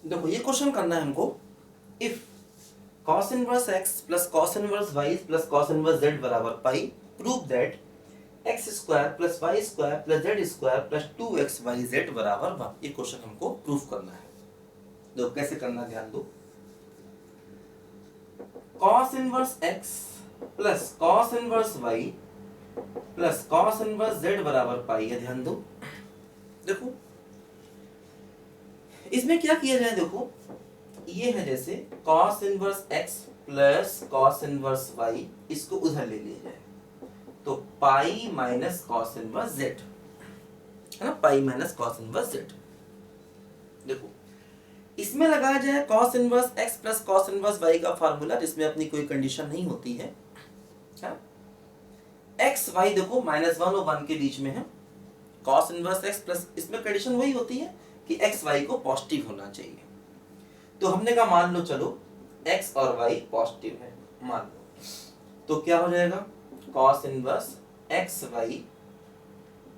देखो ये क्वेश्चन करना है हमको, if cos inverse x plus cos inverse y plus cos inverse z बराबर pi, prove that x square plus Y square plus Z square plus 2xyz बराबर 1। ये question हमको प्रूफ करना है। तो कैसे करना, ध्यान दो। cos inverse x plus cos inverse y plus cos inverse z बराबर पाई है। ध्यान दो, देखो इसमें क्या किया जाए। देखो ये है जैसे cos inverse x plus cos inverse y, इसको उधर ले लिया जाए तो pi minus cos inverse z, है ना, pi minus cos inverse z। देखो इसमें लगाया जाए cos inverse x plus cos inverse y का फार्मूला, जिसमें अपनी कोई कंडीशन नहीं होती है। एक्स वाई देखो -1 और 1 के बीच में है। cos इनवर्स x प्लस, इसमें कंडीशन वही होती है कि एक्स वाई को पॉजिटिव होना चाहिए। तो हमने कहा मान लो चलो x और y पॉजिटिव है, मान लो, तो क्या हो जाएगा cos inverse X Y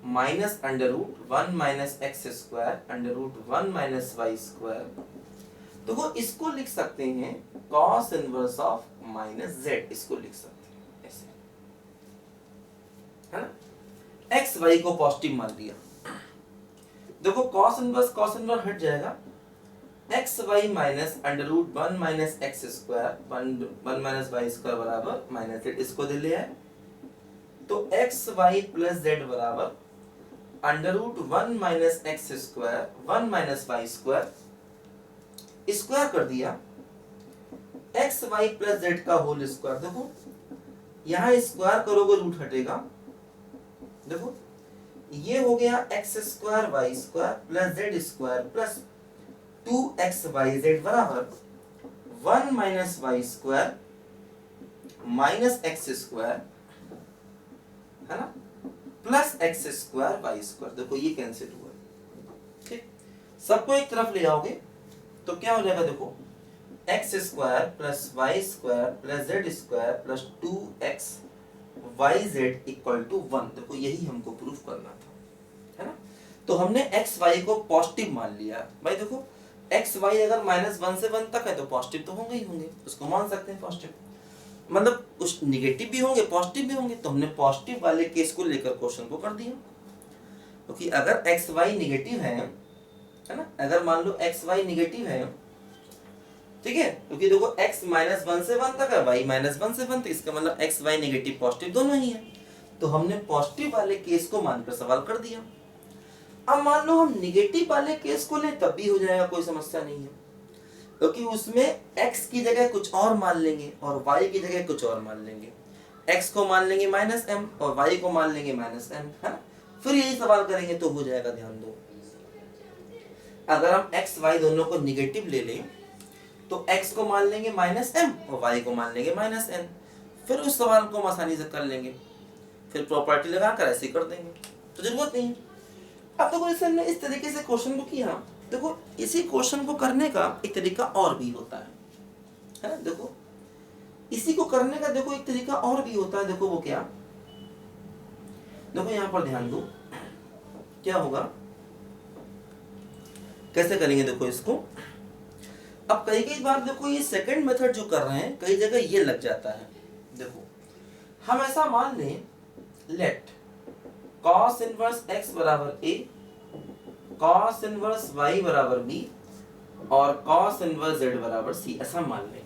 minus under root 1 minus X square under root 1 minus Y square. तो वो इसको लिख सकते हैं cos inverse of minus z, इसको लिख सकते हैं ऐसे, है ना। एक्स वाई को पॉजिटिव मान लिया। देखो cos इनवर्स हट जाएगा, X Y minus under root 1 minus X square 1 minus Y square बराबर माइनस जेड, इसको दे लिया है। तो एक्स वाई प्लस जेड बराबर under root 1 minus X square 1 minus Y square, square कर दिया एक्स वाई प्लस जेड का होल स्क्वायर। देखो यहां स्क्वायर करोगे रूट हटेगा। देखो ये हो गया X square Y square plus Z square plus 2xyz बराबर 1 minus Y square minus X square, है ना, plus X square Y square. देखो ये कैंसिल हुआ, ठीक। सबको एक तरफ ले आओगे तो क्या हो जाएगा, देखो X square plus Y square plus Z square plus 2xyz equal to 1। देखो यही हमको प्रूफ करना था, है ना। तो हमने एक्स वाई को पॉजिटिव मान लिया। भाई देखो एक्स वाई अगर -1 से 1 तक है तो पॉजिटिव तो होंगे ही होंगे, उसको मान सकते हैं पॉजिटिव, मतलब उस निगेटिव भी होंगे पॉजिटिव भी होंगे। तो हमने पॉजिटिव वाले केस को लेकर क्वेश्चन को कर दिया, क्योंकि अगर एक्स वाई निगेटिव है ना, अगर मान लो एक्स वाई निगेटिव है, ठीक है, क्योंकि देखो x -1 से 1 तक है, y -1 से 1 तक, इसका मतलब एक्स वाई निगेटिव पॉजिटिव दोनों ही है। तो हमने पॉजिटिव वाले केस को मानकर सवाल कर दिया। अब मान लो हम निगेटिव वाले केस को ले, तब भी हो जाएगा, कोई समस्या नहीं है, क्योंकि उसमें x की जगह कुछ और मान लेंगे और y की जगह कुछ और मान लेंगे। x को मान लेंगे -m और y को मान लेंगे -n, है ना। फिर यही सवाल करेंगे तो हो जाएगा। ध्यान दो, अगर हम x y दोनों को निगेटिव ले लें तो x को मान लेंगे -m और y को मान लेंगे -n, फिर उस सवाल को हम आसानी से कर लेंगे, फिर प्रॉपर्टी लगाकर ऐसे कर देंगे, तो जरूरत नहीं है। अब देखो जैसे हमने इस तरीके से क्वेश्चन को किया, देखो इसी क्वेश्चन को करने का एक तरीका और भी होता है ना। देखो इसी को करने का देखो एक तरीका और भी होता है। देखो वो क्या, देखो यहाँ पर ध्यान दो क्या होगा, कैसे करेंगे। देखो इसको अब कई बार देखो ये सेकंड मेथड जो कर रहे हैं, कई जगह ये लग जाता है। देखो हम ऐसा मान लें, लेट cos इनवर्स x बराबर a, cos इनवर्स y बराबर b और cos इनवर्स z बराबर c, ऐसा मान लें।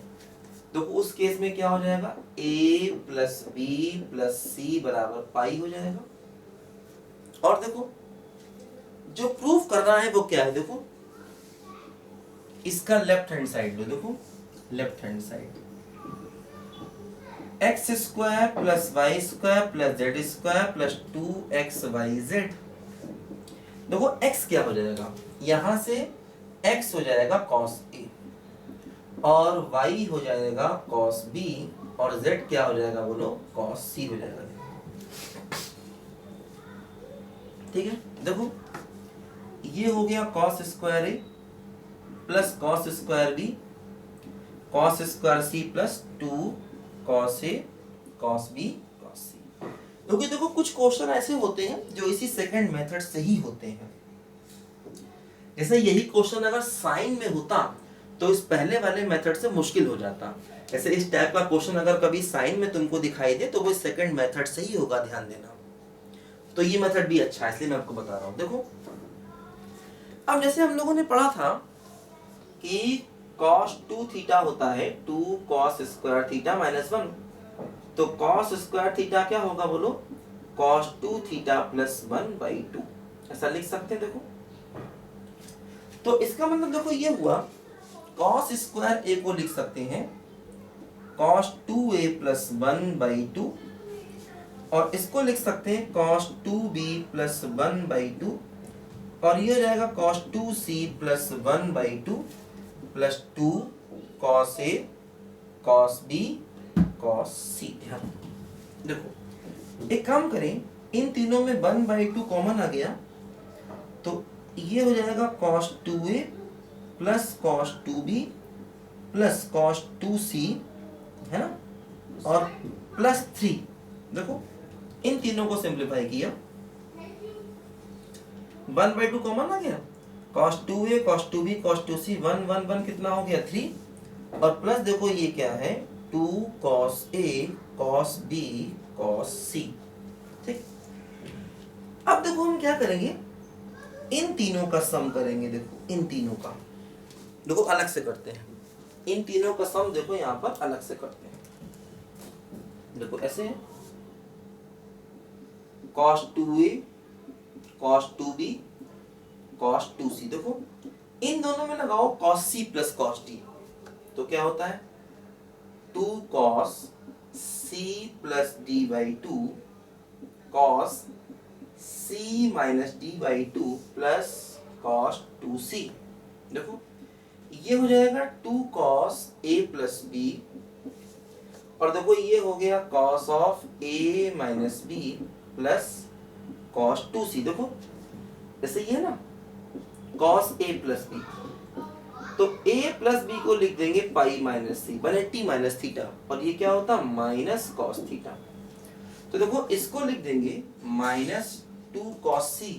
तो उस केस में क्या हो जाएगा, a plus b plus c बराबर पाई हो जाएगा। और देखो जो प्रूफ कर रहा है वो क्या है, देखो इसका लेफ्ट हैंड साइड लो। देखो left hand side X square plus Y square plus Z square plus 2xyz। देखो x क्या हो जाएगा, यहां से x हो जाएगा cos a और y हो जाएगा cos b और z क्या हो जाएगा बोलो, cos c हो जाएगा। ठीक है, देखो ये हो गया cos square a plus cos square b cos square c plus 2 cos a cos b cos c। क्योंकि देखो कुछ क्वेश्चन ऐसे होते हैं जो इसी सेकंड मेथड से ही होते हैं। जैसे यही क्वेश्चन अगर साइन में होता तो इस पहले वाले मेथड से मुश्किल हो जाता। ऐसे इस टाइप का क्वेश्चन अगर कभी साइन में तुमको दिखाई दे तो वो सेकंड मेथड से ही होगा, ध्यान देना। तो ये मेथड भी अच्छा है, इसलिए मैं आपको बता रहा हूँ। देखो अब जैसे हम लोगों ने पढ़ा था कि cos 2 थीटा होता है 2 cos स्क्वायर थीटा माइनस 1, तो cos स्क्वायर थीटा क्या होगा बोलो, cos 2 थीटा प्लस 1/2, ऐसा लिख सकते हैं। देखो तो इसका मतलब देखो ये हुआ, cos स्क्वायर a को लिख सकते हैं cos 2a प्लस 1/2, और इसको लिख सकते हैं cos 2b प्लस 1/2, और ये रहेगा cos 2c plus 1/2 plus 2 cos a cos b cos c। ध्यान देखो एक काम करें, इन तीनों में 1/2 कॉमन आ गया तो ये हो जाएगा cos 2a plus cos 2b plus cos 2c, है ना, और प्लस 3। देखो इन तीनों को सिंप्लीफाई किया, 1/2 कॉमन आ गया, cos 2a cos 2b cos 2c 1 1 1 कितना हो गया 3, और प्लस देखो ये क्या है 2 cos a cos b cos c। ठीक, अब देखो हम क्या करेंगे, इन तीनों का सम करेंगे। देखो इन तीनों का देखो अलग से करते हैं, इन तीनों का सम देखो यहाँ पर अलग से करते हैं। देखो ऐसे है cos 2a cos 2b cos 2c, देखो इन दोनों में लगाओ cos c plus cos d, तो क्या होता है 2 cos c plus d/2 cos c minus d/2 plus cos 2c। देखो ये हो जाएगा 2 cos a प्लस b, और देखो ये हो गया cos of a minus b plus cos 2c। देखो ऐसे ही है ना, cos a प्लस b, तो a प्लस b को लिख देंगे pi minus c 180 minus theta, और ये क्या होता माइनस cos थीटा। तो देखो इसको लिख देंगे minus 2 cos c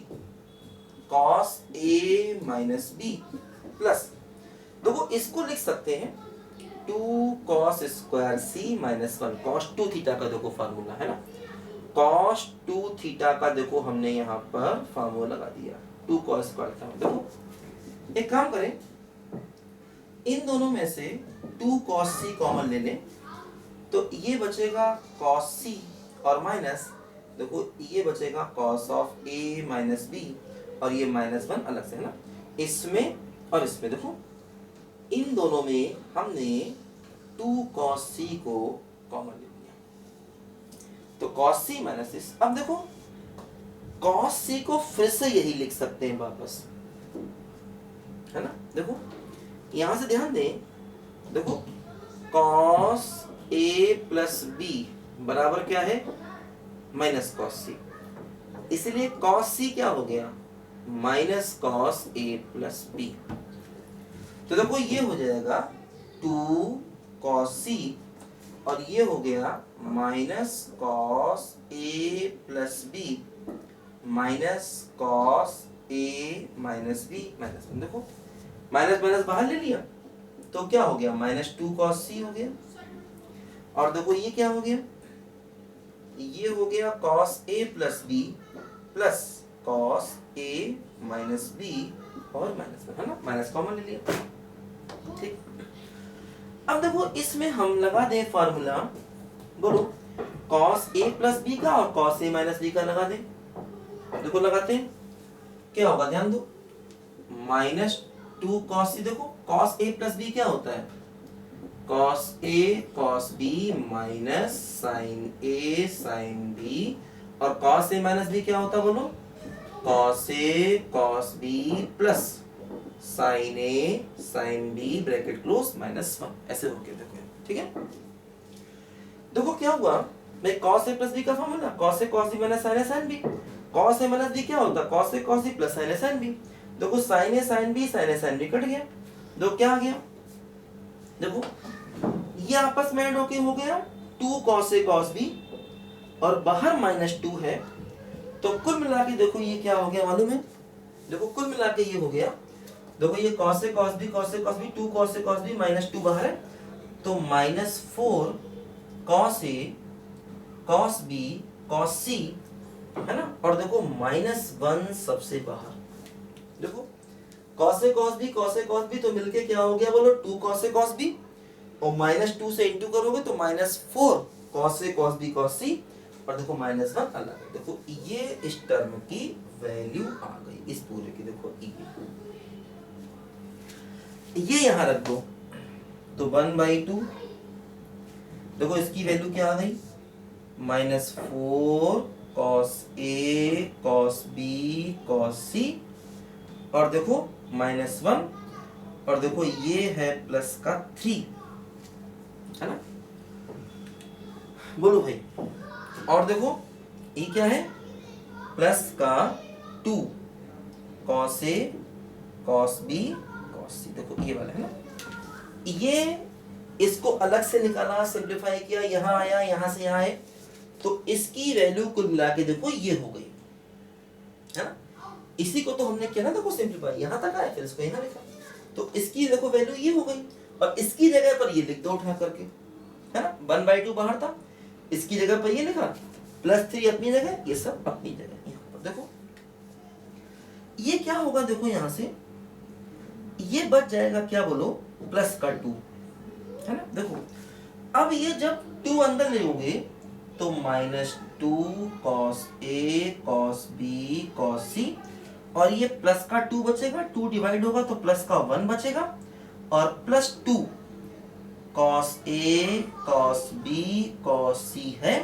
cos a minus b plus, देखो इसको लिख सकते हैं 2 cos square c minus 1 cos 2 theta का देखो फार्मूला है ना, cos 2 थीटा का देखो हमने यहाँ पर फार्मूला लगा दिया 2 cos स्क्वायर था। देखो एक काम करें, इन दोनों में से 2 cos c कॉमन ले लें, तो ये बचेगा cos c और माइनस देखो ये बचेगा cos of a minus b, और ये -1 अलग से है ना, इसमें और इसमें। देखो इन दोनों में हमने 2 cos c को कॉमन ले लिया, तो cos c माइनस इस। अब देखो cos c को फिर से यही लिख सकते हैं वापस, है ना। देखो यहां से ध्यान दें, देखो cos a प्लस b बराबर क्या है माइनस cos c, इसलिए cos c क्या हो गया minus cos a plus b। तो देखो ये हो जाएगा 2 cos c, और ये हो गया minus cos a plus b minus cos a minus b minus 1। देखो माइनस माइनस बाहर ले लिया तो क्या हो गया माइनस 2 cos c हो गया, और देखो ये क्या हो गया, ये हो गया cos a plus b plus cos a minus b और माइनस 1, है ना, माइनस कॉमन ले लिया। ठीक, अब देखो इसमें हम लगा दें फार्मूला, बोलो cos a प्लस b का और cos a माइनस b का लगा दें। देखो लगाते हैं क्या होगा, ध्यान दो, माइनस 2 cos c, देखो cos a प्लस b क्या होता है cos a cos b minus sin a sin b, और cos a माइनस b क्या होता है बोलो cos a cos b plus sin a sin b bracket close -1, ऐसे हो गया। देखो ठीक है, देखो क्या हुआ भाई, cos a प्लस b का formula cos a cos b minus sin a sin b, cos a minus b क्या होता है cos a cos b plus sin a sin b। देखो sin a sin b cut गया, देखो क्या आ गया, देखो ये आपस में ऐड होके हो गया 2 cos a cos b, और बाहर -2 है, तो कुल मिला के देखो ये क्या हो गया मालूम है, देखो कुल मिला के ये हो गया देखो ये cos A cos B cos A cos B 2 cos A cos B -2 बाहर है, तो -4 cos A cos B cos C है ना, और देखो -1 सबसे बाहर। देखो cos A cos B cos A cos B तो मिलके क्या हो गया बोलो, 2 cos A cos B, और -2 से इंटू करोगे तो -4 cos A cos B cos C, और देखो -1 अलग है। देखो ये इस टर्म की वैल्यू आ गई इस पूरे की। देखो ये यहां रख दो तो 1/2, देखो इसकी वैल्यू क्या आ गई, -4 cos A cos B cos C, और देखो -1, और देखो ये है प्लस का 3, है ना, बोलो भाई। और देखो ये क्या है, प्लस का 2 cos A cos B cos C, देखो ये वाला है ना, ये इसको अलग से निकाला, सिंप्लीफाई किया, यहां आया, यहां से यहां है, तो इसकी वैल्यू कुल मिला के देखो ये हो गई, है ना। इसी को तो हमने किया ना, देखो सिंप्लीफाई यहां तक आया, फिर इसको यहां लिखा, तो इसकी देखो वैल्यू ये हो गई, और इसकी जगह पर ये लिख दो उठा करके, है ना। 1/2 बाहर था, इसकी जगह पर ये लिखा, +3 अपनी जगह, ये सब अपनी जगह। यहाँ पर देखो ये क्या होगा, देखो यहां से ये बच जाएगा क्या बोलो, प्लस का 2, है ना। देखो अब ये जब 2 अंदर ले लोगे तो -2 cos A cos B cos C, और ये प्लस का 2 बचेगा, 2 डिवाइड होगा तो प्लस का 1 बचेगा, और +2 cos A cos B cos C है।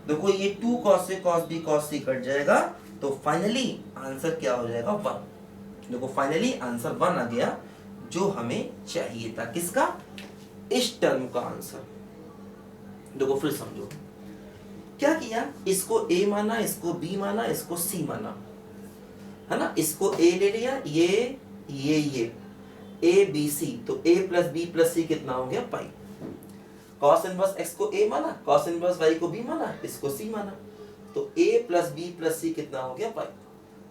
देखो ये 2 cos A cos B cos C cut जाएगा, तो फाइनली आंसर क्या हो जाएगा, 1। देखो फाइनली आंसर 1 आ गया, जो हमें चाहिए था, किसका, इस टर्म का आंसर। देखो फिर समझो क्या किया, इसको A माना, इसको B माना, इसको C माना, है ना, इसको A ले लिया, ये A B C, तो A + B + C कितना हो गया, पाई। cos इनवर्स x को A माना, cos इनवर्स y को B माना, इसको C माना, तो A + B + C कितना हो गया, पाई।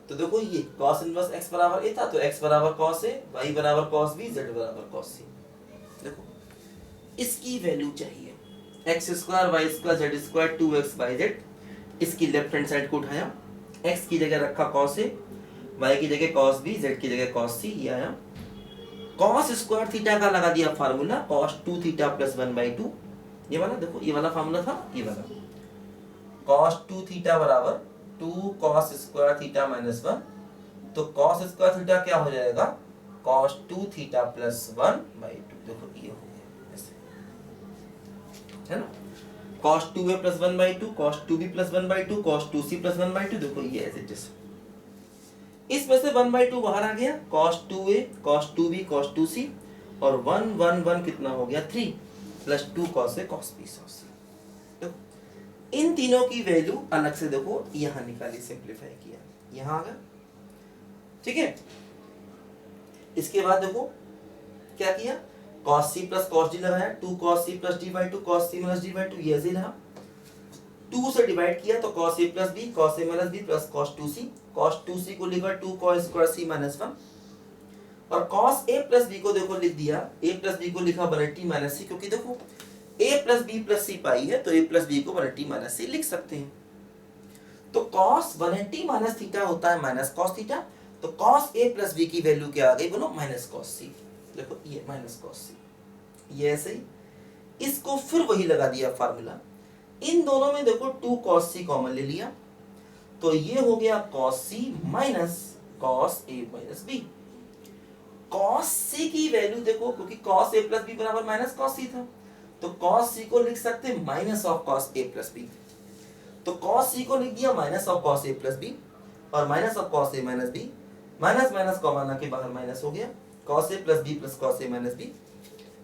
तो देखो ये cos इनवर्स x बराबर A था, तो x बराबर cos A, y बराबर cos B, z बराबर cos C। देखो इसकी वैल्यू चाहिए, x² y² z² 2xyz, इसकी लेफ्ट हैंड साइड को उठाया, x की जगह रखा cos A, y की जगह cos B, z की जगह cos C, ये आया। cos स्क्वायर थीटा का लगा दिया फार्मूला, cos 2 थीटा + 1/2, ये वाला, देखो ये वाला फार्मूला था, ये वाला cos 2 थीटा बराबर 2 cos स्क्वायर थीटा -1, तो cos स्क्वायर थीटा क्या हो जाएगा, cos 2 थीटा + 1/2, देखो ये हो गया ऐसे, है ना, cos 2a + 1/2 cos 2b + 1/2 cos 2c + 1/2, देखो ये ऐसे जैसे, इसमें से 1/2 बाहर आ गया, cos 2a cos 2b cos 2c, और 1 1 1 कितना हो गया, 3 + 2 cos A cos B cos C। देखो इन तीनों की वैल्यू अलग से देखो यहां निकाली, सिंप्लीफाई किया, यहां आ गया, ठीक है। इसके बाद देखो क्या किया, cos C + cos D लगाया, 2 cos C + D/2 cos C - D/2, ये ऐसे रहा, 2 से डिवाइड किया तो cos A + B cos A - B + cos 2C, cos 2C को लिखा 2 cos स्क्वायर C - 1, और cos A + B को देखो लिख दिया, A + B को लिखा 180 - C, क्योंकि देखो A + B + C पाई है, तो A + B को 180 - C लिख सकते हैं। तो cos 180 - थीटा होता है -cos थीटा, तो cos A + B की वैल्यू क्या आ गई बोलो, -cos C। देखो ये -cos C, ये ऐसे ही, इसको फिर वही लगा दिया फार्मूला, इन दोनों में देखो 2 cos C कॉमन ले लिया, तो ये हो गया cos C minus cos A - B। cos C की वैल्यू देखो, क्योंकि cos A + B बराबर -cos C था, तो cos C को लिख सकते हैं -cos A + B, तो cos C को लिख दिया -cos A + B, और -cos A - B, minus common आके बाहर माइनस हो गया, cos A + B + cos A - B,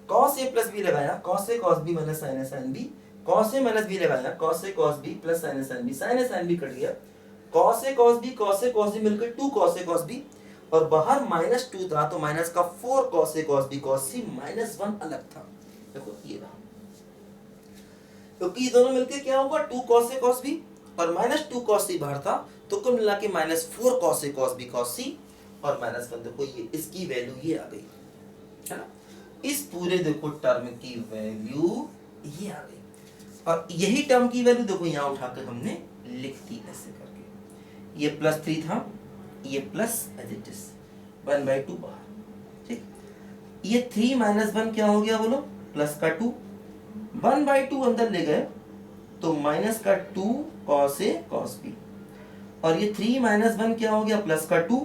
cos A + B लगाया, cos A cos B - sin B, cos A - B लगाया, cos A cos B + sin B, sin B cut गया, cos A cos B मिलकर 2 cos A cos B, और बाहर -2 था, तो minus का 4 cos A cos B cos C, -1 अलग था। देखो ये रहा, क्योंकि ये दोनों मिलकर क्या होगा, 2 cos A cos B, और -2 cos C बाहर था, तो कुल मिला के -4 cos A cos B cos C, और -1 देखो ये इसकी वैल्यू ये आ गई, है ना। इस पूरे देखो टर्म की वैल्यू ये आ गई, और यही टर्म की वैल्यू देखो यहाँ उठाकर हमने लिख दी ऐसे करके। ये +3 था, ये प्लस एज इट इज 1/2 बाहर, ठीक। ये 3 - 1 क्या हो गया बोलो, प्लस का 2, 1/2 अंदर ले गए तो -2 cos A cos B, और ये 3 - 1 क्या हो गया, प्लस का 2,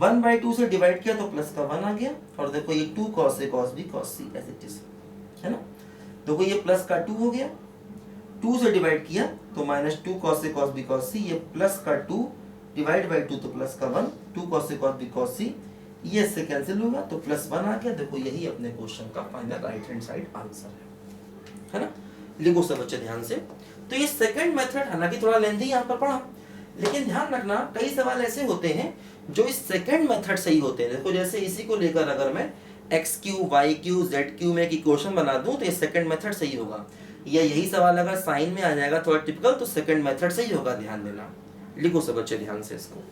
1/2 से डिवाइड किया तो प्लस का 1 आ गया, और देखो ये 2 cos A cos B cos C as it is, है ना। देखो ये प्लस का 2 हो गया, 2 से डिवाइड किया तो -2 cos A cos B cos C, ये प्लस का 2 डिवाइड बाई 2 तो प्लस का 1, 2 cos A cos B cos C, ये इससे कैंसिल होगा तो +1 आ गया। देखो यही अपने क्वेश्चन का final right hand side answer है ना। लिखो सब बच्चे ध्यान से। तो ये सेकंड मेथड हालांकि थोड़ा लेंथी यहाँ पर पढ़ा, लेकिन ध्यान रखना कई सवाल ऐसे होते हैं जो इस सेकंड मेथड से ही होते हैं। देखो जैसे इसी को लेकर अगर मैं x3 y3 z3 में की क्वेश्चन बना दूं तो ये सेकंड मेथड से ही होगा, या यही सवाल अगर साइन में आ जाएगा थोड़ा टिपिकल तो सेकंड मेथड से ही होगा, ध्यान देना। लिखो सब बच्चे ध्यान से इसको।